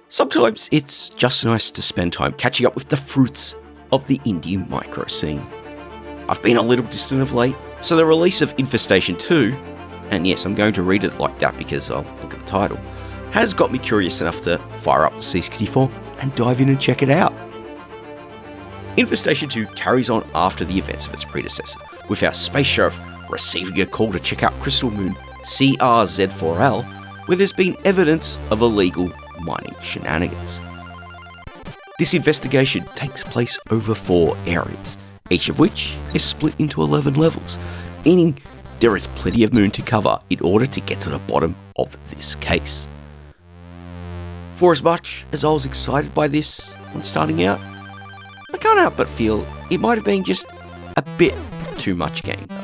Sometimes it's just nice to spend time catching up with the fruits of the indie micro scene. I've been a little distant of late, so the release of Infe2tation 2, and yes, I'm going to read it like that because I'll look at the title, has got me curious enough to fire up the C64 and dive in and check it out. Infe2tation 2 carries on after the events of its predecessor, with our space sheriff receiving a call to check out Crystal Moon CRZ4L, where there's been evidence of illegal mining shenanigans. This investigation takes place over 4 areas, each of which is split into 11 levels, meaning there is plenty of moon to cover in order to get to the bottom of this case. For as much as I was excited by this when starting out, I can't help but feel it might have been just a bit too much game though.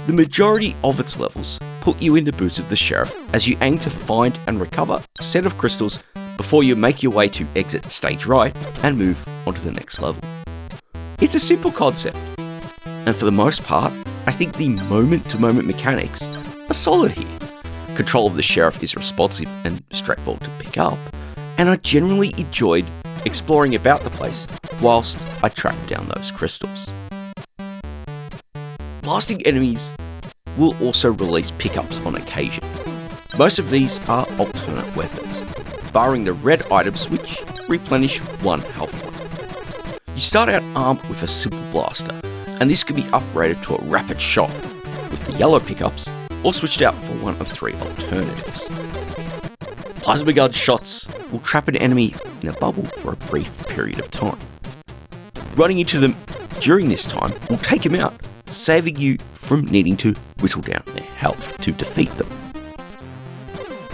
The majority of its levels put you in the boots of the sheriff as you aim to find and recover a set of crystals before you make your way to exit stage right and move on to the next level. It's a simple concept, and for the most part, I think the moment-to-moment mechanics are solid here. Control of the sheriff is responsive and straightforward to pick up, and I generally enjoyed exploring about the place whilst I tracked down those crystals. Blasting enemies will also release pickups on occasion. Most of these are alternate weapons, barring the red items which replenish 1 health point. You start out armed with a simple blaster, and this can be upgraded to a rapid shot, with the yellow pickups or switched out for one of 3 alternatives. Plasma gun shots will trap an enemy in a bubble for a brief period of time. Running into them during this time will take them out, saving you from needing to whittle down their health to defeat them.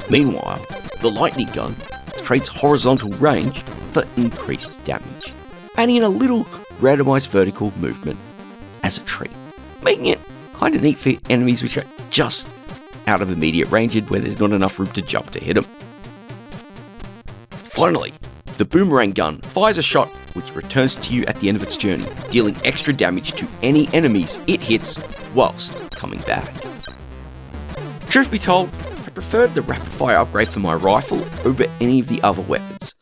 Meanwhile, the lightning gun trades horizontal range for increased damage, adding in a little randomized vertical movement as a treat, making it kind of neat for enemies which are just out of immediate range and where there's not enough room to jump to hit them. Finally, the boomerang gun fires a shot which returns to you at the end of its journey, dealing extra damage to any enemies it hits whilst coming back. Truth be told, I preferred the rapid fire upgrade for my rifle over any of the other weapons,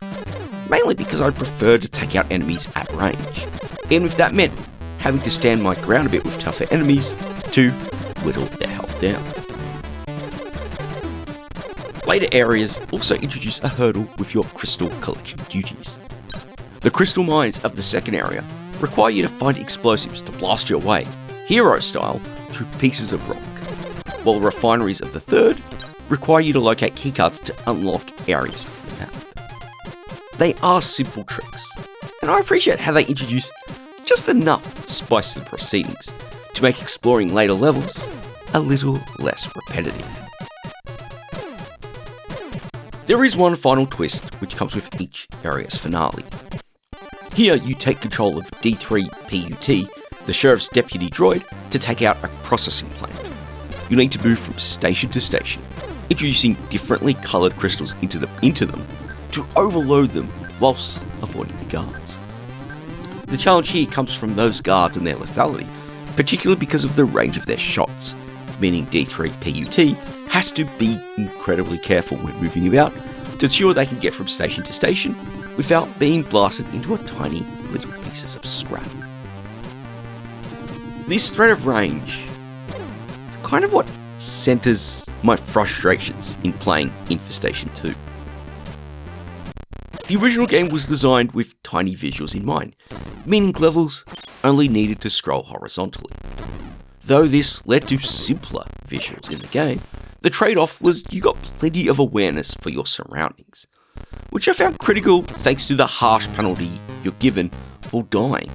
mainly because I prefer to take out enemies at range, even if that meant having to stand my ground a bit with tougher enemies to whittle their health down. Later areas also introduce a hurdle with your crystal collection duties. The crystal mines of the second area require you to find explosives to blast your way, hero style, through pieces of rock, while the refineries of the third require you to locate keycards to unlock areas of the map. They are simple tricks, and I appreciate how they introduce just enough spice to the proceedings to make exploring later levels a little less repetitive. There is one final twist which comes with each area's finale. Here you take control of D3PUT, the sheriff's deputy droid, to take out a processing plant. You need to move from station to station, introducing differently coloured crystals into them to overload them whilst avoiding the guards. The challenge here comes from those guards and their lethality, particularly because of the range of their shots, meaning D3PUT has to be incredibly careful when moving about to ensure they can get from station to station without being blasted into a tiny little pieces of scrap. This threat of range is kind of what centres my frustrations in playing Infe2tation 2. The original game was designed with tiny visuals in mind, meaning levels only needed to scroll horizontally. Though this led to simpler visuals in the game, the trade-off was you got plenty of awareness for your surroundings, which I found critical thanks to the harsh penalty you're given for dying,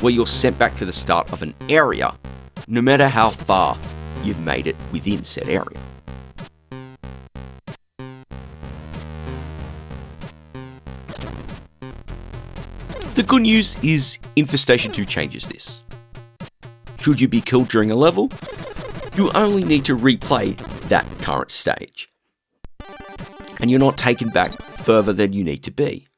where you're sent back to the start of an area, no matter how far you've made it within said area. The good news is Infe2tation 2 changes this. Should you be killed during a level, you only need to replay that current stage, and you're not taken back further than you need to be.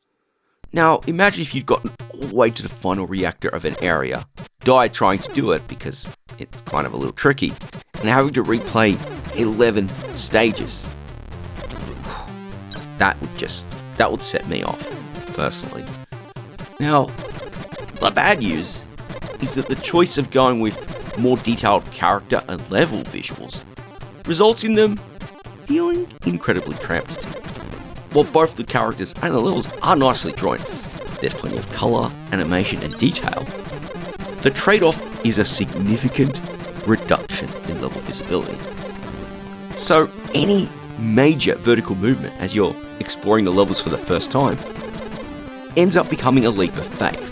Now, imagine if you'd gotten all the way to the final reactor of an area, died trying to do it because it's kind of a little tricky, and having to replay 11 stages. that would set me off, personally. Now, the bad news is that the choice of going with more detailed character and level visuals results in them feeling incredibly cramped. While both the characters and the levels are nicely drawn, there's plenty of colour, animation and detail, the trade-off is a significant reduction in level visibility. So any major vertical movement as you're exploring the levels for the first time ends up becoming a leap of faith.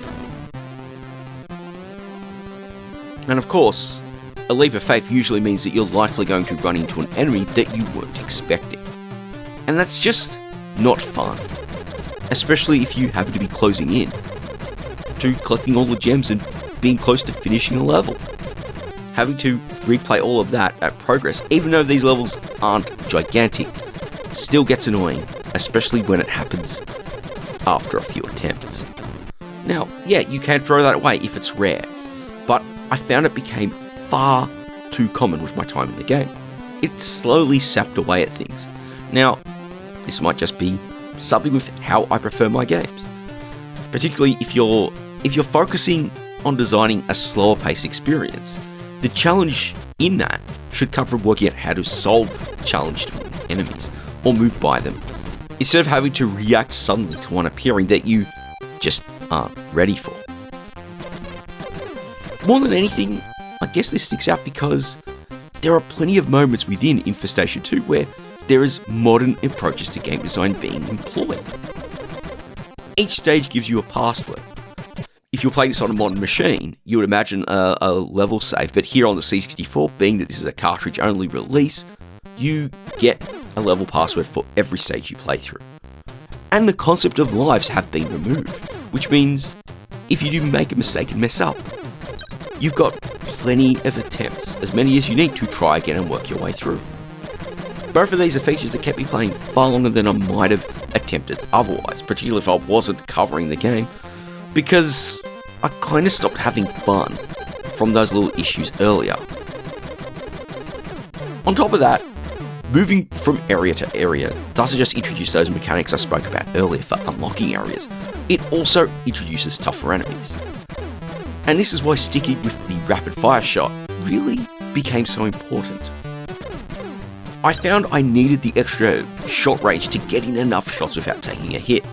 And of course, a leap of faith usually means that you're likely going to run into an enemy that you weren't expecting. And that's just not fun, especially if you happen to be closing in to collecting all the gems and being close to finishing a level. Having to replay all of that at progress, even though these levels aren't gigantic, still gets annoying, especially when it happens after a few attempts. Now, yeah, you can throw that away if it's rare, but I found it became far too common with my time in the game. It slowly sapped away at things. Now, this might just be something with how I prefer my games, particularly if you're focusing on designing a slower paced experience. The challenge in that should come from working out how to solve challenged enemies or move by them, instead of having to react suddenly to one appearing that you just aren't ready for. More than anything, I guess this sticks out because there are plenty of moments within infe2tation 2 where there is modern approaches to game design being employed. Each stage gives you a password. If you're playing this on a modern machine, you would imagine a level save, but here on the C64, being that this is a cartridge-only release, you get a level password for every stage you play through. And the concept of lives have been removed, which means if you do make a mistake and mess up, you've got plenty of attempts, as many as you need to try again and work your way through. Both of these are features that kept me playing far longer than I might have attempted otherwise, particularly if I wasn't covering the game, because I kind of stopped having fun from those little issues earlier. On top of that, moving from area to area doesn't just introduce those mechanics I spoke about earlier for unlocking areas, it also introduces tougher enemies. And this is why sticking with the rapid fire shot really became so important. I found I needed the extra shot range to get in enough shots without taking a hit,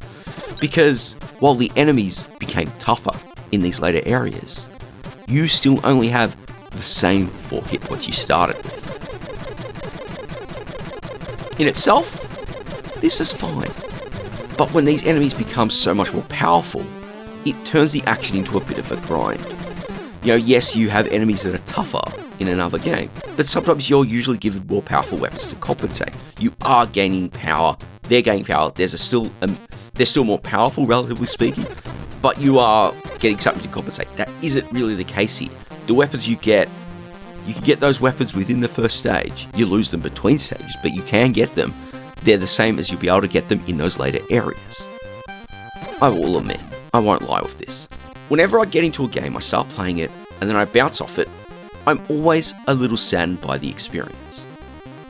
because while the enemies became tougher in these later areas, you still only have the same 4 hit points you started with. In itself, this is fine, but when these enemies become so much more powerful, it turns the action into a bit of a grind. Yes, you have enemies that are tougher in another game, but sometimes you're usually given more powerful weapons to compensate. You are gaining power, they're gaining power, they're still more powerful, relatively speaking, but you are getting something to compensate. That isn't really the case here. The weapons you can get those weapons within the first stage. You lose them between stages, but you can get them. They're the same as you'll be able to get them in those later areas. I will admit, I won't lie with this. Whenever I get into a game, I start playing it, and then I bounce off it, I'm always a little saddened by the experience.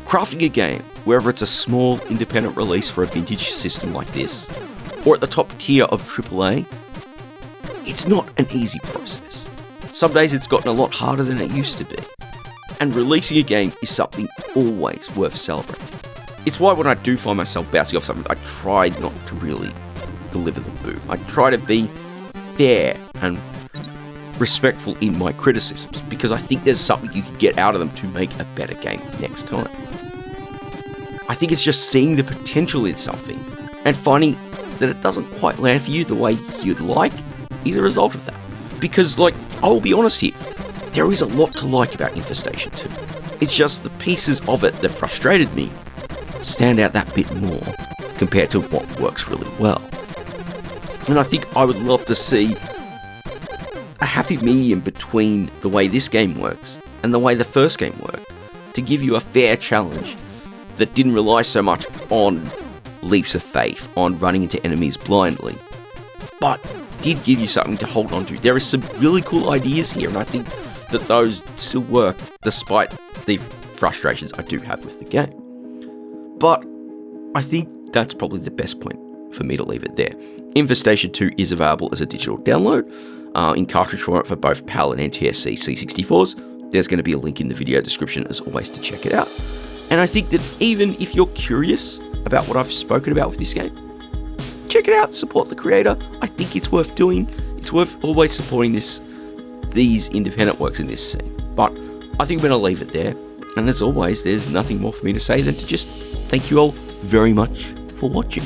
Crafting a game, whether it's a small independent release for a vintage system like this, or at the top tier of AAA, it's not an easy process. Some days it's gotten a lot harder than it used to be, and releasing a game is something always worth celebrating. It's why when I do find myself bouncing off something, I try not to really deliver the boot. I try to be fair and respectful in my criticisms, because I think there's something you can get out of them to make a better game next time. I think it's just seeing the potential in something and finding that it doesn't quite land for you the way you'd like is a result of that. Because, I'll be honest here, there is a lot to like about infe2tation 2. It's just the pieces of it that frustrated me stand out that bit more compared to what works really well. And I think I would love to see a happy medium between the way this game works and the way the first game worked, to give you a fair challenge that didn't rely so much on leaps of faith, on running into enemies blindly, but did give you something to hold on to. There are some really cool ideas here, and I think that those still work despite the frustrations I do have with the game. But I think that's probably the best point for me to leave it there. infe2tation 2 is available as a digital download in cartridge format for both PAL and NTSC C64s. There's going to be a link in the video description as always to check it out. And I think that even if you're curious about what I've spoken about with this game, check it out, support the creator. I think it's worth doing. It's worth always supporting these independent works in this scene. But I think I'm going to leave it there. And as always, there's nothing more for me to say than to just thank you all very much for watching.